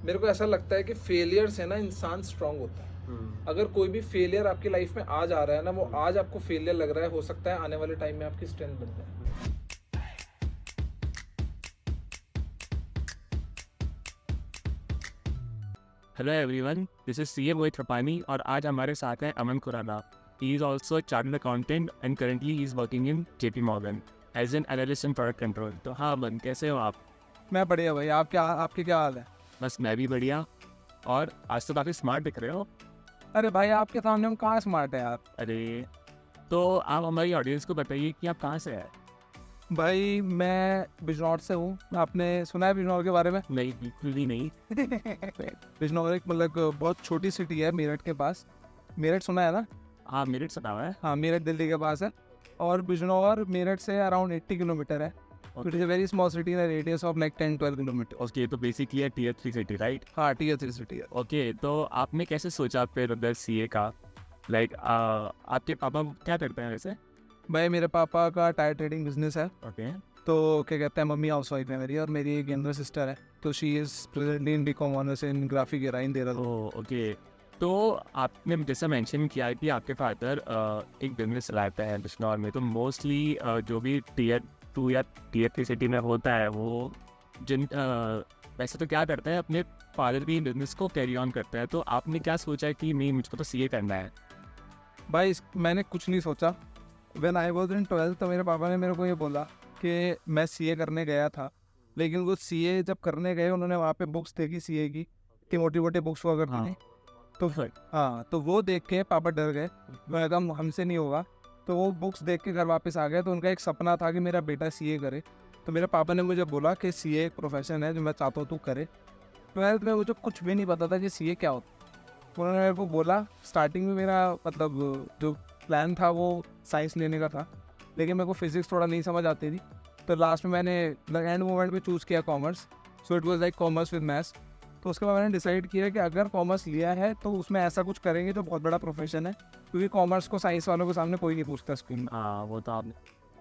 मेरे को ऐसा लगता है कि फेलियर से ना इंसान स्ट्रांग होता है। अगर कोई भी फेलियर आपकी लाइफ में आज आ रहा है ना, वो आज आपको फेलियर लग रहा है, हो सकता है आने वाले टाइम में आपकी स्ट्रेंथ बन जाए। Hello everyone, this is C A Mohit Kripani और आज हमारे साथ हैं Aman Khurana. He is also chartered accountant and currently he is working in JP Morgan as an analyst in product control. तो हाँ अमन, कैसे हो आप? मैं बढ़िया भाई, आपके क्या हाल है? बस मैं भी बढ़िया। और आज तो काफ़ी स्मार्ट दिख रहे हो। अरे भाई, आपके सामने हम कहाँ स्मार्ट है यार। अरे, तो आप हमारी ऑडियंस को बताइए कि आप कहाँ से हैं। भाई मैं बिजनौर से हूँ। आपने सुना है बिजनौर के बारे में? नहीं, बिल्कुल भी नहीं। बिजनौर एक मतलब बहुत छोटी सिटी है मेरठ के पास। मेरठ सुना है ना? हाँ, मेरिट सुना हुआ है। हाँ, मेरठ दिल्ली के पास है। और बिजनौर मेरठ से अराउंड 80 किलोमीटर है। It is a very small city in radius of like 10-12 kilometre. Okay, तो बेसिकली है टीयर 3 सिटी, राइट? हाँ, टीयर 3 सिटी है। ओके, तो आपने कैसे सोचा फिर उधर सीए का? लाइक आपके पापा क्या करते हैं वैसे? भाई मेरे पापा का टायर ट्रेडिंग बिजनेस है। ओके। तो क्या कहते हैं, मम्मी हाउस वाइफ है मेरी, और मेरी एक यंगर सिस्टर है। तो she is presently in BCom honours in graphic design दे रहा। ओके। तो आपने जैसा मेंशन किया कि आपके फादर एक बिजनेस चलाते हैं बिजनौर में, तो मोस्टली जो भी टीयर 2 या टीयर 3 सिटी में होता है वो वैसे तो क्या करते हैं, अपने फादर की बिजनेस को कैरी ऑन करते हैं। तो आपने क्या सोचा कि नहीं, मुझको तो सीए करना है? भाई मैंने कुछ नहीं सोचा। When I was in 12th तो मेरे पापा ने मेरे को ये बोला कि मैं सीए करने गया था। लेकिन वो सीए जब करने गए, उन्होंने वहाँ पे बुक्स देखी सीए की मोटी मोटी बुक्स हुआ करती थी। तो हाँ, तो वो देख के पापा डर गए। मैं कहा हमसे नहीं होगा। तो वो बुक्स देख के घर वापस आ गए। तो उनका एक सपना था कि मेरा बेटा सीए करे। तो मेरे पापा ने मुझे बोला कि सीए एक प्रोफेशन है जो मैं चाहता हूँ तू करे। 12th में मुझे कुछ भी नहीं पता था कि सीए क्या होता। उन्होंने मेरे को बोला, स्टार्टिंग में मेरा मतलब जो प्लान था वो साइंस लेने का था। लेकिन मेरे को फिजिक्स थोड़ा नहीं समझ आती थी। तो लास्ट में मैंने एंड मोमेंट में चूज़ किया commerce. So it was like commerce with maths. तो उसके बाद मैंने डिसाइड किया कि अगर कॉमर्स लिया है तो उसमें ऐसा कुछ करेंगे जो बहुत बड़ा प्रोफेशन है, क्योंकि कॉमर्स को साइंस वालों के सामने कोई नहीं पूछता स्कूल में। हाँ, वो तो आपने।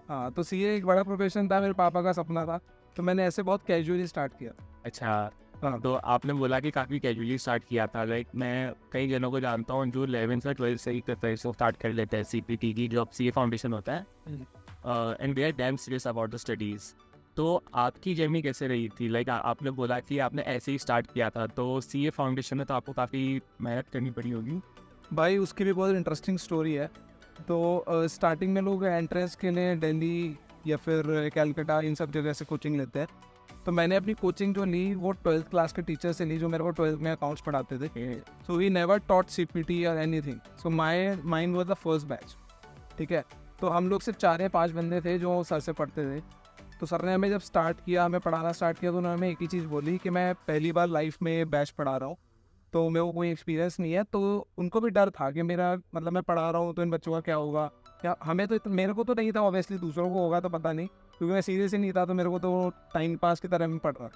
हाँ, तो सीए एक बड़ा प्रोफेशन था, मेरे पापा का सपना था। तो मैंने ऐसे बहुत कैजुअली स्टार्ट किया। अच्छा। हाँ। तो आपने बोला कि काफ़ी कैजुअली स्टार्ट किया था। लाइक मैं कई जनों को जानता हूँ जो 11th या 12th से ही प्रिपरेशन स्टार्ट कर लेते हैं सीपीटी की, जो सी ए फाउंडेशन होता है, and they are damn serious about the studies. तो आपकी जर्नी कैसे रही थी? लाइक आपने बोला कि आपने ऐसे ही स्टार्ट किया था, तो सी ए फाउंडेशन में तो आपको काफ़ी मेहनत करनी पड़ी होगी। भाई उसकी भी बहुत इंटरेस्टिंग स्टोरी है। तो स्टार्टिंग में लोग एंट्रेंस के लिए दिल्ली या फिर कैलकाटा इन सब जगह से कोचिंग लेते हैं। तो मैंने अपनी कोचिंग जो ली वो 12th क्लास के टीचर से ली, जो मेरे को 12th में अकाउंट्स पढ़ाते थे। So we never taught CPT or anything. So mine was the first batch. ठीक है। तो हम लोग सिर्फ 4 या 5 बंदे थे जो सर से पढ़ते थे। तो सर ने हमें जब स्टार्ट किया, हमें पढ़ाना स्टार्ट किया, तो उन्होंने हमें एक ही चीज़ बोली कि मैं पहली बार लाइफ में बैच पढ़ा रहा हूँ, तो मेरे को कोई एक्सपीरियंस नहीं है। तो उनको भी डर था कि मेरा मतलब मैं पढ़ा रहा हूँ तो इन बच्चों का क्या होगा। क्या हमें तो मेरे को तो नहीं था, ऑब्वियसली दूसरों को होगा तो पता नहीं, क्योंकि मैं सीरियस ही नहीं था। तो मेरे को तो टाइम पास की तरह मैं पढ़ रहा।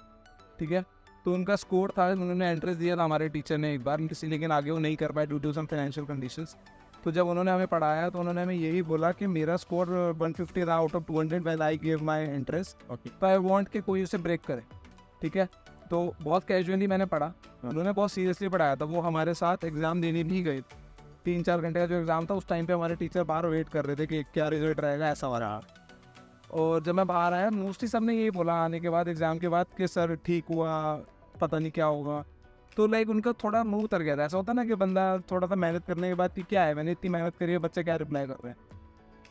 ठीक है। तो उनका स्कोर था, उन्होंने एंट्रेंस दिया था हमारे टीचर ने एक बार, लेकिन आगे वो नहीं कर पाए due to some financial conditions. तो जब उन्होंने हमें पढ़ाया तो उन्होंने हमें यही बोला कि मेरा स्कोर 150 था out of 200 when I give my entrance. तो आई वांट कि कोई उसे ब्रेक करे। ठीक है। तो बहुत कैजुअली मैंने पढ़ा। उन्होंने बहुत सीरियसली पढ़ाया था। वो हमारे साथ एग्ज़ाम देने भी गए। 3-4 घंटे का जो एग्ज़ाम था, उस टाइम पे हमारे टीचर बाहर वेट कर रहे थे कि क्या रिजल्ट रहेगा, ऐसा हो रहा। और जब मैं बाहर आया, मोस्टली सबने यही बोला आने के बाद, एग्ज़ाम के बाद, कि सर ठीक हुआ, पता नहीं क्या होगा। तो लाइक उनका थोड़ा मुंह उतर गया था। ऐसा होता ना कि बंदा थोड़ा सा मेहनत करने के बाद कि क्या है, मैंने इतनी मेहनत करी है, बच्चे क्या रिप्लाई कर रहे हैं।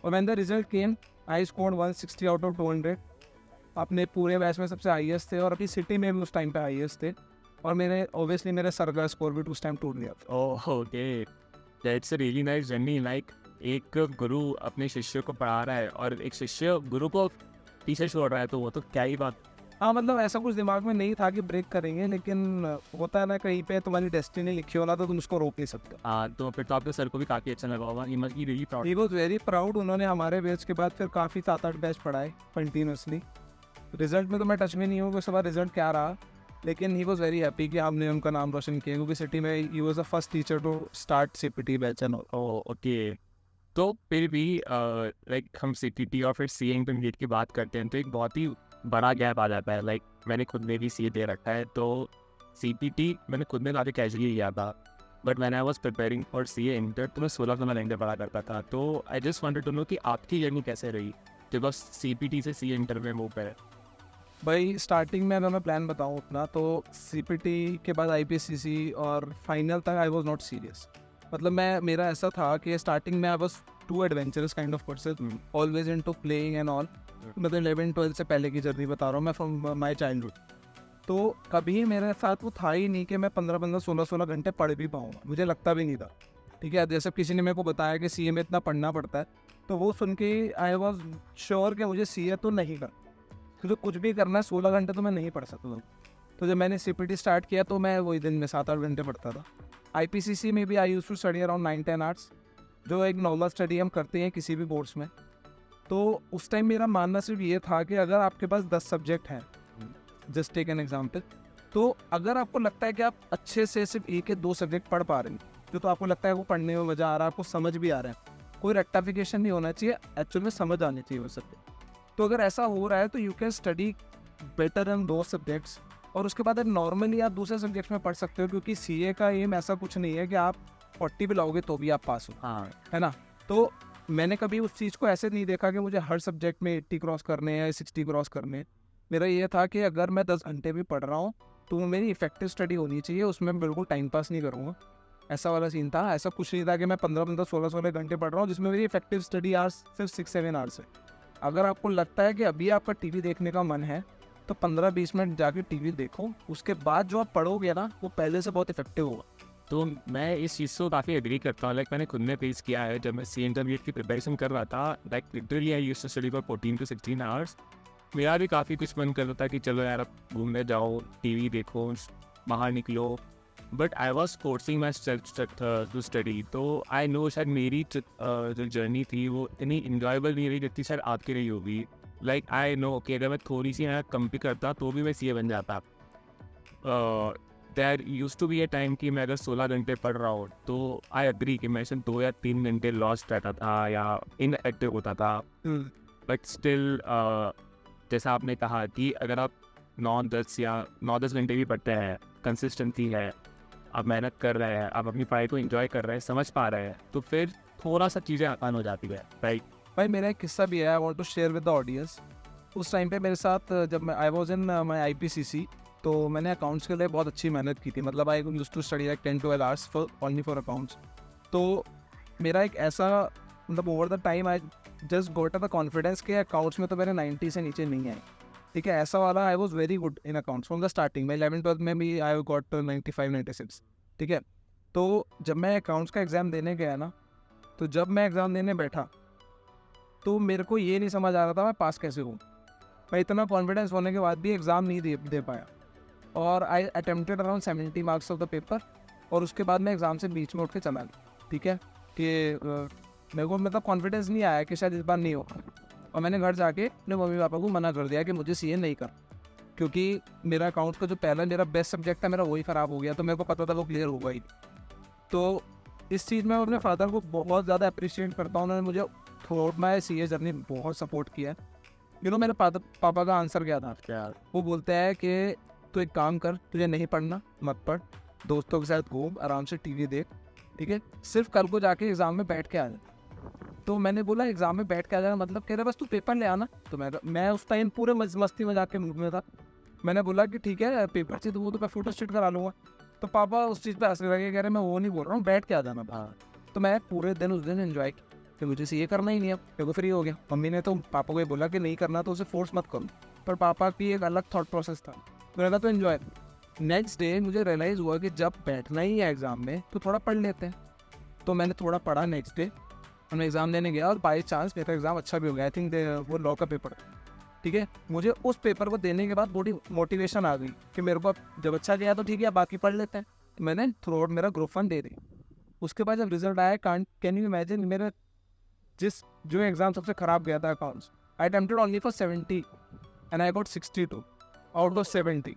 और when the result came, I scored 160 out of 200। अपने पूरे बैच में सबसे हाईएस्ट थे, और अपनी सिटी में भी उस टाइम पे हाईएस्ट थे। और ऑब्वियसली मेरे सर का स्कोर भी उस टाइम टूट गया था। Okay, that's a really nice journey. Like एक गुरु अपने शिष्य को पढ़ा रहा है और एक शिष्य गुरु को पीछे छोड़ रहा है, तो वो तो क्या ही बात। हाँ, मतलब ऐसा कुछ दिमाग में नहीं था कि ब्रेक करेंगे, लेकिन होता है ना, कहीं पे तुम्हारी डेस्टिनी लिखी हो ना, तो तुम उसको रोक नहीं सकते। हाँ, तो फिर तो आपके सर को भी काफ़ी अच्छा लगा होगा। He must be really proud. He was very proud. उन्होंने हमारे बैच के बाद फिर काफ़ी 7-8 बैच पढ़ाए कंटिन्यूसली। रिजल्ट में तो मैं टच में नहीं हूँ कि उसके बाद रिजल्ट क्या रहा, लेकिन ही वॉज वेरी हैप्पी कि हमने उनका नाम रोशन किया, क्योंकि सिटी में ही was the first teacher to start CPT batch and all. Okay. तो फिर भी लाइक हम सीटीटी और फिर सीए इंटरमीडिएट की बात करते हैं तो एक बहुत ही बड़ा गैप आ जाता है। लाइक मैंने खुद ने भी सीए दे रखा है, तो CPT मैंने खुद में काफ़ी कैजुअली लिया था, but when I was preparing for CA inter तो मैं 16 घंटे पढ़ा करता था। तो I just wanted to know कि आपकी जर्नी कैसे रही जब बस CPT से CA इंटर में मूव करे। भाई स्टार्टिंग में अगर मैं प्लान बताऊँ अपना, तो CPT के बाद IPCC और फाइनल तक आई वॉज नॉट सीरियस। मतलब मेरा ऐसा था कि स्टार्टिंग में I was too adventurous kind of person, always into playing and all. मतलब 11-12 से पहले की जर्नी बता रहा हूँ मैं, फ्रॉम माई चाइल्डहुड। तो कभी मेरे साथ वो था ही नहीं कि मैं 15-15, 16-16 घंटे पढ़ भी पाऊँगा, मुझे लगता भी नहीं था। ठीक है, जैसे किसी ने मेरे को बताया कि CA में इतना पढ़ना पड़ता है, तो वो सुन के आई वॉज श्योर कि मुझे CA तो नहीं करना, क्योंकि कुछ भी करना है 16 घंटे तो मैं नहीं पढ़ सकता। तो जब मैंने CPT स्टार्ट किया तो मैं वही दिन में 7-8 घंटे पढ़ता था। IPCC में भी I used to study around 9-10 hours, जो एक नॉर्मल स्टडी हम करते हैं किसी भी कोर्स में। तो उस टाइम मेरा मानना सिर्फ ये था कि अगर आपके पास 10 सब्जेक्ट हैं, जस्ट टेक एन एग्जाम्पल, तो अगर आपको लगता है कि आप अच्छे से सिर्फ 1 या 2 सब्जेक्ट पढ़ पा रहे हैं, जो तो आपको लगता है वो पढ़ने में मज़ा आ रहा है, आपको समझ भी आ रहा है, कोई रेक्टिफिकेशन नहीं होना चाहिए, एक्चुअल में समझ आनी चाहिए वो सब्जेक्ट। तो अगर ऐसा हो रहा है तो you can study better in 2 subjects, और उसके बाद नॉर्मली आप दूसरे सब्जेक्ट्स में पढ़ सकते हो, क्योंकि CA का एम ऐसा कुछ नहीं है कि आप 40 भी लाओगे तो भी आप पास हो, हाँ, है ना। तो मैंने कभी उस चीज़ को ऐसे नहीं देखा कि मुझे हर सब्जेक्ट में 80 क्रॉस करने हैं या 60 क्रॉस करने हैं। मेरा ये था कि अगर मैं 10 घंटे भी पढ़ रहा हूँ तो मेरी इफेक्टिव स्टडी होनी चाहिए, उसमें मैं बिल्कुल टाइम पास नहीं करूँगा। ऐसा वाला सीन था, ऐसा कुछ नहीं था कि मैं 15-15, 16-16 घंटे पढ़ रहा हूँ जिसमें मेरी इफेक्टिव स्टडी आवर्स सिर्फ 6-7 आवर्स है। अगर आपको लगता है कि अभी आपका TV देखने का मन है तो 15-20 मिनट जाके TV देखो, उसके बाद जो आप पढ़ोगे ना वो पहले से बहुत इफेक्टिव होगा। तो मैं इस चीज़ से काफ़ी एग्री करता हूँ। लाइक मैंने खुद ने फेस किया है जब मैं CA इंटरमीडिएट की प्रिपरेशन कर रहा था। Like literally I used to study for 14 to 16 hours. मेरा भी काफ़ी कुछ मन करता था कि चलो यार अब घूमने जाओ, TV देखो, बाहर निकलो, but I was forcing myself to study. तो आई नो शायद मेरी जो जर्नी थी वो इतनी इंजॉयबल नहीं रही जितनी शायद आपकी रही होगी। लाइक आई नो कि अगर मैं थोड़ी सी यहाँ कम भी करता तो भी मैं CA बन जाता। There use to be a time कि मैं अगर 16 घंटे पढ़ रहा हूँ तो आई एग्री कि मैं सिर्फ 2 या 3 घंटे लॉस्ट रहता था या इनएक्टिव होता था। बट स्टिल जैसा आपने कहा कि अगर आप 9-10 घंटे भी पढ़ते हैं, कंसिस्टेंसी है, आप मेहनत कर रहे हैं, आप अपनी पढ़ाई को एंजॉय कर रहे हैं, समझ पा रहे हैं, तो फिर थोड़ा सा चीज़ें आसान हो जाती है, राइट। भाई मेरा एक किस्सा भी है, I want to share with the audience. उस टाइम पे मेरे साथ जब मैं I was in my IPCC, तो मैंने अकाउंट्स के लिए बहुत अच्छी मेहनत की थी। मतलब I used to study like 10-12 hours for only for accounts. तो मेरा एक ऐसा, मतलब over the time I just got the confidence कि अकाउंट्स में तो मेरे 90 से नीचे नहीं आए। ठीक है, ऐसा वाला I was very good in accounts from the starting में। 11-12 में भी आई गॉट 95-96। ठीक है, तो जब मैं अकाउंट्स का एग्ज़ाम देने गया ना, तो जब मैं एग्ज़ाम देने बैठा तो मेरे को ये नहीं समझ आ रहा था मैं पास कैसे हूँ। मैं इतना कॉन्फिडेंस होने के बाद भी एग्ज़ाम नहीं दे पाया, और आई attempted around 70 marks of the paper, और उसके बाद मैं एग्ज़ाम से बीच में उठ के चला गया। ठीक है, कि मेरे को मतलब कॉन्फिडेंस नहीं आया कि शायद इस बार नहीं होगा, और मैंने घर जाके अपने मम्मी पापा को मना कर दिया कि मुझे CA नहीं कर, क्योंकि मेरा अकाउंट्स का जो पहला मेरा बेस्ट सब्जेक्ट था मेरा वही ख़राब हो गया, तो मेरे को पता था वो क्लियर होगा ही। तो इस चीज़ में मैं अपने फादर को बहुत ज़्यादा अप्रिशिएट करता हूँ, उन्होंने मुझे through out my CA journey बहुत सपोर्ट किया है। यू नो मेरे पापा का आंसर क्या था, वो बोलते हैं कि तू एक काम कर, तुझे नहीं पढ़ना मत पढ़, दोस्तों के साथ घूम, आराम से TV देख, ठीक है, सिर्फ कल को जाके एग्ज़ाम में बैठ के आ जा। तो मैंने बोला एग्ज़ाम में बैठ के आ जाना मतलब कह रहा बस तू पेपर ले आना। तो मैं उस टाइम पूरे मस्ती मजाक के मूड में था। मैंने बोला कि ठीक है पेपर से तो वो तो मैं फोटो स्टेट करा लूँगा। तो पापा उस चीज़ पे हंसने लगे, कह रहे मैं वो नहीं बोल रहा हूँ, बैठ के आ जाना। तो मैं पूरे दिन उस दिन एंजॉय किया कि मुझे CA करना ही नहीं, अब मेरे को फ्री हो गया। मम्मी ने तो पापा को ये बोला कि नहीं करना तो उसे फोर्स मत करो, पर पापा की एक अलग थॉट प्रोसेस था। तो लगा तो एंजॉय। नेक्स्ट डे मुझे रियलाइज़ हुआ कि जब बैठना ही है एग्ज़ाम में तो थोड़ा पढ़ लेते हैं। तो मैंने थोड़ा पढ़ा नेक्स्ट डे, और मैं एग्ज़ाम देने गया, और बाई चांस मेरा एग्ज़ाम अच्छा भी हो गया। आई थिंक वो लॉ का पेपर। ठीक है, मुझे उस पेपर को देने के बाद बड़ी मोटिवेशन आ गई कि मेरे को जब अच्छा गया तो ठीक है बाकी पढ़ लेते हैं। तो मैंने थ्रू आउट मेरा ग्रुप 1 दे दी। उसके बाद जब रिजल्ट आया, कैन यू इमेजिन, मेरा जो एग्ज़ाम सबसे ख़राब गया था accounts, I attempted only for 70 and I got 62 out of 70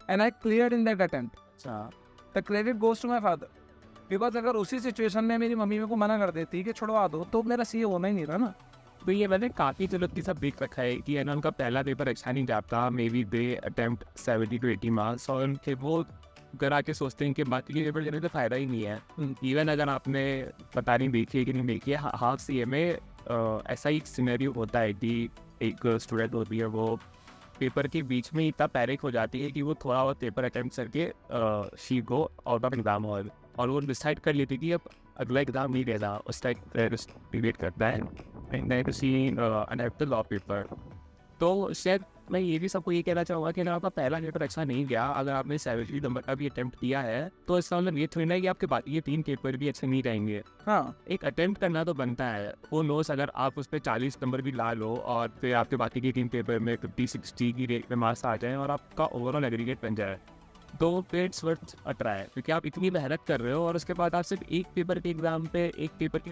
and I cleared in that attempt. The credit goes to my father, because अगर उसी सिचुएशन में मेरी मम्मी मेरे को मना कर देती कि छुड़वा दो तो मेरा CA होना ही नहीं था ना। तो ये मैंने काफ़ी चलो की सब देख रखा है कि है ना उनका पहला पेपर अच्छा नहीं जाता, may be they attempt 70 to 80 marks और फिर वो घर आके सोचते हैं कि बाकी के पेपर देने का फ़ायदा ही नहीं है। इवन अगर आपने पता नहीं देखी है कि नहीं देखी है, हाफ सी ए में ऐसा ही सिनेरियो होता है कि एक स्टूडेंट होती है, वो पेपर के बीच में इतना पैनिक हो जाती है कि वो थोड़ा बहुत पेपर अटेम्प्ट करके she go out of exam hall, और वो डिसाइड कर लेती कि अब अगला एग्जाम नहीं देना, उस टाइप डिबेट करता है and then see attempt law paper. तो शायद मैं ये भी सबको ये कहना चाहूँगा कि अगर आपका पहला पेपर अच्छा नहीं गया, अगर आपने 70 नंबर का भी अटेम्प्ट किया है, तो इसका मतलब ये थोड़ी ना कि आपके बाकी ये 3 पेपर भी अच्छे नहीं रहेंगे। हाँ, एक अटेम्प्ट करना तो बनता है, वो नोस अगर आप उस पर 40 नंबर भी ला लो और फिर आपके बाकी के 3 पेपर में 50-60 की रेट में मार्क्स आ जाएँ और आपका ओवरऑल एग्रीगेट बन जाए, तो फिर इट्स वर्थ अ ट्राई, क्योंकि आप इतनी मेहनत कर रहे हो और उसके बाद आप सिर्फ एक पेपर के एग्जाम पे एक पेपर के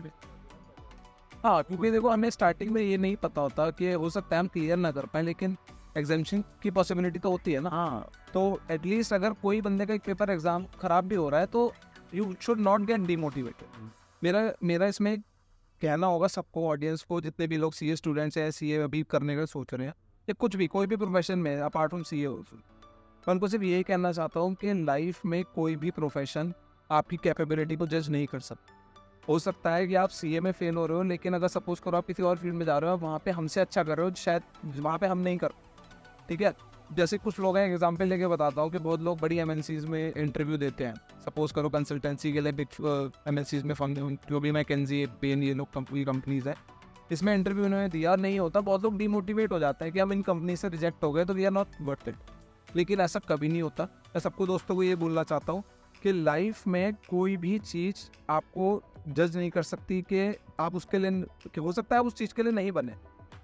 हाँ, क्योंकि देखो हमें स्टार्टिंग में ये नहीं पता होता कि हो सकता है हम क्लियर ना कर पाए, लेकिन एग्जामिशन की पॉसिबिलिटी तो होती है ना। हाँ तो एटलीस्ट अगर कोई बंदे का एक पेपर एग्जाम खराब भी हो रहा है तो you should not get demotivated. मेरा इसमें कहना होगा सबको, ऑडियंस को, जितने भी लोग सीए स्टूडेंट्स हैं, सीए अभी करने का सोच रहे हैं या कुछ भी कोई भी प्रोफेशन में अपार्ट फ्रॉम सीए, मैं उनको सिर्फ यही कहना चाहता हूँ कि लाइफ में कोई भी प्रोफेशन आपकी कैपेबिलिटी को जज नहीं कर सकता। हो सकता है कि आप सीए में फेल हो रहे हो, लेकिन अगर सपोज करो आप किसी और फील्ड में जा रहे हो, वहाँ पे हमसे अच्छा कर रहे हो, शायद वहाँ पे हम नहीं कर, ठीक है। जैसे कुछ लोग हैं, एग्जाम्पल लेके बताता हूँ कि बहुत लोग बड़ी एमएनसीज में इंटरव्यू देते हैं, सपोज करो कंसल्टेंसी के लिए बिग एमएनसीज में जो भी मैकेंजी, बेन, ये लोग कंपनीज है, इसमें इंटरव्यू उन्होंने दिया नहीं होता, बहुत लोग डिमोटिवेट हो जाते हैं कि हम इन कंपनी से रिजेक्ट हो गए तो we are not worth it. लेकिन ऐसा कभी नहीं होता। मैं सबको दोस्तों को ये बोलना चाहता हूँ कि लाइफ में कोई भी चीज़ आपको जज नहीं कर सकती कि आप उसके लिए, कि हो सकता है आप उस चीज़ के लिए नहीं बने,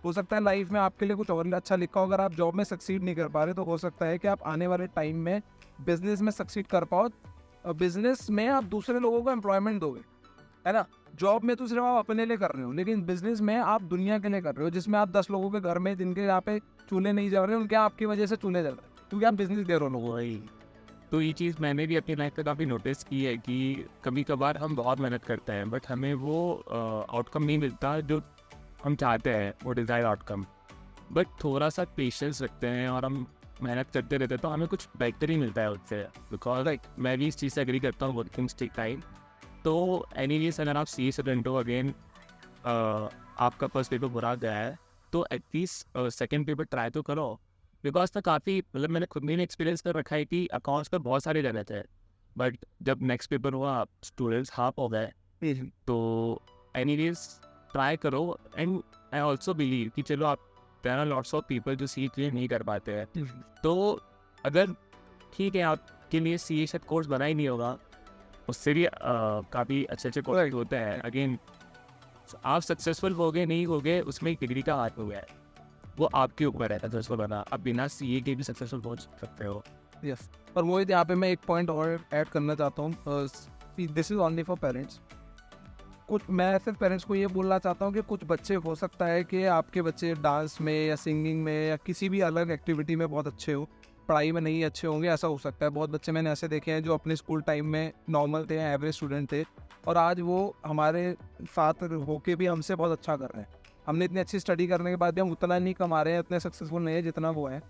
हो सकता है लाइफ में आपके लिए कुछ और अच्छा लिखा हो। अगर आप जॉब में सक्सीड नहीं कर पा रहे तो हो सकता है कि आप आने वाले टाइम में बिजनेस में सक्सीड कर पाओ। बिजनेस में आप दूसरे लोगों को एम्प्लॉयमेंट दोगे, है ना। जॉब में तो सिर्फ आप अपने लिए कर रहे हो, लेकिन बिजनेस में आप दुनिया के लिए कर रहे हो, जिसमें आप 10 लोगों के घर में जिनके यहाँ पे चूल्हे नहीं जल रहे, उनके आपकी वजह से चूल्हे जल रहे हैं, क्योंकि आप बिजनेस दे रहे हो लोगों को। वही। तो ये चीज़ मैंने भी अपनी लाइफ में काफ़ी नोटिस की है कि कभी कभार हम बहुत मेहनत करते हैं बट हमें वो आउटकम नहीं मिलता जो हम चाहते हैं, वो डिज़ायर आउटकम। बट थोड़ा सा पेशेंस रखते हैं और हम मेहनत करते रहते हैं तो हमें कुछ बेहतर ही मिलता है उससे। बिकॉज लाइक मैं भी इस चीज़ से एग्री करता हूँ, वर्क थिंग्स टेक टाइम। तो एनीवेज अगर आप सी स्टूडेंट हो, अगेन आपका फर्स्ट पेपर बुरा गया है तो एटलीस्ट सेकेंड पेपर ट्राई तो करो। बिकॉज तो काफ़ी, मतलब मैंने खुद में एक्सपीरियंस कर रखा है कि अकाउंट्स पर बहुत सारे जने थे, बट जब नेक्स्ट पेपर हुआ स्टूडेंट्स हाफ हो गए। तो एनीवेज ट्राई करो। एंड आई ऑल्सो बिलीव कि चलो आप, there are lots of people जो सी क्लियर नहीं कर पाते हैं, तो अगर ठीक है आपके लिए सी शायद कोर्स बना ही नहीं होगा, उससे भी काफ़ी अच्छे अच्छे कोर्स होते हैं। अगेन आप सक्सेसफुल हो गए नहीं हो गए उसमें एक डिग्री का हाथ हो गया है, वो आपके ऊपर है सक्सेसफुल बना। आप बिना सीए के भी सक्सेसफुल पहुंच सकते हो। यस, और वो यहाँ पे मैं एक पॉइंट और ऐड करना चाहता हूँ, this is only for parents. कुछ मैं सिर्फ पेरेंट्स को ये बोलना चाहता हूँ कि कुछ बच्चे, हो सकता है कि आपके बच्चे डांस में या सिंगिंग में या किसी भी अलग एक्टिविटी में बहुत अच्छे हो, पढ़ाई में नहीं अच्छे होंगे, ऐसा हो सकता है। बहुत बच्चे मैंने ऐसे देखे हैं जो अपने स्कूल टाइम में नॉर्मल थे, एवरेज स्टूडेंट थे, और आज वो हमारे साथ होके भी हमसे बहुत अच्छा कर रहे हैं। हमने इतनी अच्छी स्टडी करने के बाद भी हम उतना नहीं कमा रहे हैं, उतने सक्सेसफुल नहीं है जितना वो है।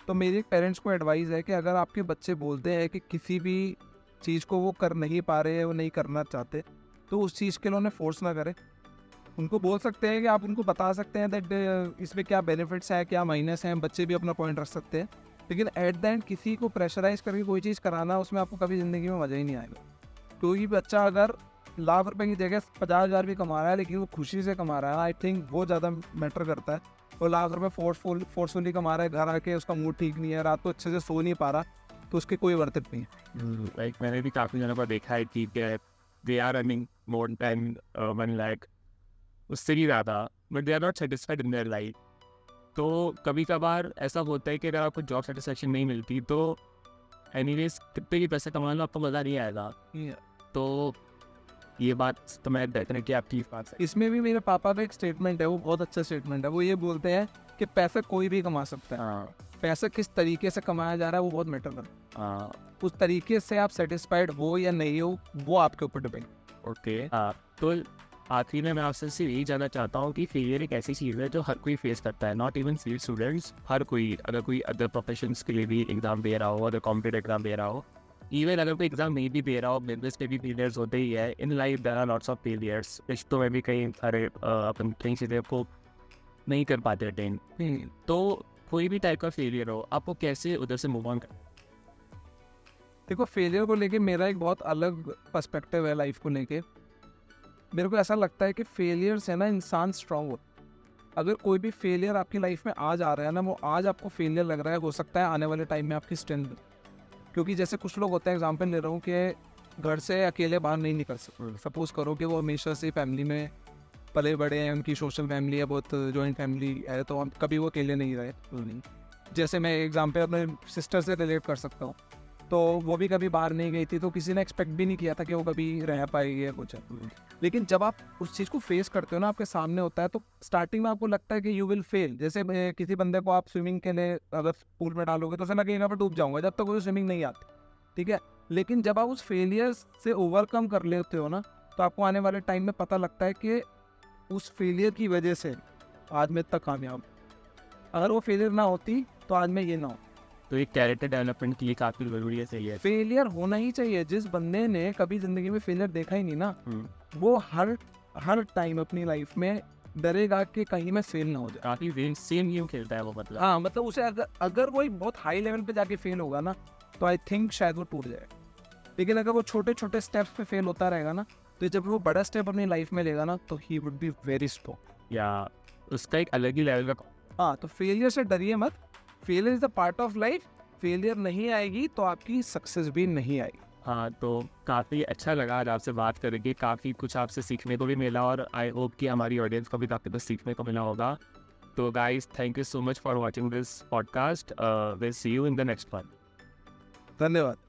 तो मेरी पेरेंट्स को एडवाइस है कि अगर आपके बच्चे बोलते हैं कि किसी भी चीज़ को वो कर नहीं पा रहे हैं, वो नहीं करना चाहते, तो उस चीज़ के लिए उन्हें फोर्स ना करें। उनको बोल सकते हैं कि आप उनको बता सकते हैं दैट इसमें क्या बेनिफिट्स हैं, क्या माइनस हैं, बच्चे भी अपना पॉइंट रख सकते हैं। लेकिन एट द एंड किसी को प्रेशराइज करके कोई चीज़ कराना, उसमें आपको कभी ज़िंदगी में मज़ा ही नहीं आएगा। कोई बच्चा अगर लाख रुपए की जगह 50,000 भी कमा रहा है लेकिन वो खुशी से कमा रहा है, आई थिंक वो ज़्यादा मैटर करता है। वो लाख रुपए फोर्सफुली कमा रहा है, घर आके उसका मूड ठीक नहीं है, रात को अच्छे से सो नहीं पा रहा, तो उसके कोई वर्थ इट नहीं है। लाइक मैंने भी काफ़ी जनों को देखा है कि they are earning more than 1 lakh, उससे भी ज़्यादा, but they are not satisfied in their life. तो कभी कभार ऐसा होता है कि अगर आपको जॉब सेटिस्फेक्शन नहीं मिलती तो एनीवेज कितने भी पैसे कमा लो आपको मज़ा नहीं आएगा। तो ये बात तो मैं डेफिनेटली आपकी बात है। इसमें भी मेरे पापा का एक स्टेटमेंट है, वो बहुत अच्छा स्टेटमेंट है। वो ये बोलते हैं कि पैसे कोई भी कमा सकता है, पैसा किस तरीके से कमाया जा रहा है वो बहुत मैटर करता है। उस तरीके से आप सेटिस्फाइड हो या नहीं हो वो आपके ऊपर डिपेंड। ओके, तो आखिरी में मैं आपसे सिर्फ यही जानना चाहता हूँ कि फेलियर एक ऐसी चीज़ है जो हर कोई फेस करता है, नॉट इवन सिविल स्टूडेंट्स, हर कोई, अगर कोई अदर प्रोफेशंस के लिए भी एग्ज़ाम दे रहा हो, अदर कॉम्पिटेटिव एग्ज़ाम दे रहा हो, इवन अगर कोई एग्ज़ाम नहीं भी दे रहा हो, बिजनेस में भी फेलियर्स होते ही है। In life there are lots of failures, रिश्तों में भी कई सारे अपन कई चीज़ें को नहीं कर पाते अटेंड। तो कोई भी टाइप का फेलियर हो, आपको कैसे उधर से मूव ऑन कर? देखो, फेलियर को लेके मेरा एक बहुत अलग पर्सपेक्टिव है लाइफ को लेके। मेरे को ऐसा लगता है कि फेलियर से ना इंसान स्ट्रांग हो। अगर कोई भी फेलियर आपकी लाइफ में आज आ रहा है ना, वो आज आपको फेलियर लग रहा है, हो सकता है आने वाले टाइम में आपकी स्ट्रेंथ। क्योंकि जैसे कुछ लोग होते हैं, एग्जांपल ले रहा हूँ, कि घर से अकेले बाहर नहीं निकल सकते। सपोज करो कि वो हमेशा से फैमिली में पले बड़े हैं, उनकी सोशल फैमिली है, बहुत जॉइंट फैमिली है, तो हम कभी वो अकेले नहीं रहे। जैसे मैं एग्जाम्पल अपने सिस्टर से रिलेट कर सकता हूँ, तो वो भी कभी बाहर नहीं गई थी, तो किसी ने एक्सपेक्ट भी नहीं किया था कि वो कभी रह पाएगी या कुछ। लेकिन जब आप उस चीज़ को फेस करते हो ना, आपके सामने होता है, तो स्टार्टिंग में आपको लगता है कि यू विल फेल। जैसे किसी बंदे को आप स्विमिंग के लिए अगर पूल में डालोगे तो उसे लगेगा मैं डूब जाऊंगा, जब तक मुझे स्विमिंग नहीं आती, ठीक है। लेकिन जब आप उस फेलियर से ओवरकम कर लेते हो ना, तो आपको आने वाले टाइम में पता लगता है कि उस फेलियर की वजह से आज मैं इतना कामयाब। अगर वो फेलियर ना होती तो आज मैं ये ना हो। तो एक कैरेक्टर डेवलपमेंट के लिए काफ़ी ज़रूरी है, सही है। फेलियर होना ही चाहिए। जिस बंदे ने कभी जिंदगी में फेलियर देखा ही नहीं ना, वो हर टाइम अपनी लाइफ में डरेगा कि कहीं मैं फेल ना हो जाए। काफ़ी सेम गेम खेलता है वो, मतलब। हाँ, मतलब उसे अगर वो बहुत हाई लेवल पे जाके फेल होगा ना, तो आई थिंक शायद वो टूट जाए। लेकिन अगर वो छोटे छोटे स्टेप्स पे फेल होता रहेगा ना, तो जब वो बड़ा स्टेप अपनी लाइफ में लेगा ना, तो he would be very strong. या उसका एक अलग ही लेवल का। हाँ, तो फेलियर से डरिए मत। Failure is the part of life. Failure नहीं आएगी तो आपकी सक्सेस भी नहीं आएगी। हाँ, तो काफ़ी अच्छा लगा आज आपसे बात करके, काफ़ी कुछ आपसे सीखने को भी मिला, और आई होप कि हमारी ऑडियंस को भी काफ़ी कुछ सीखने को मिला होगा। तो guys, thank you so much for watching this podcast. Will see you in the next one. धन्यवाद।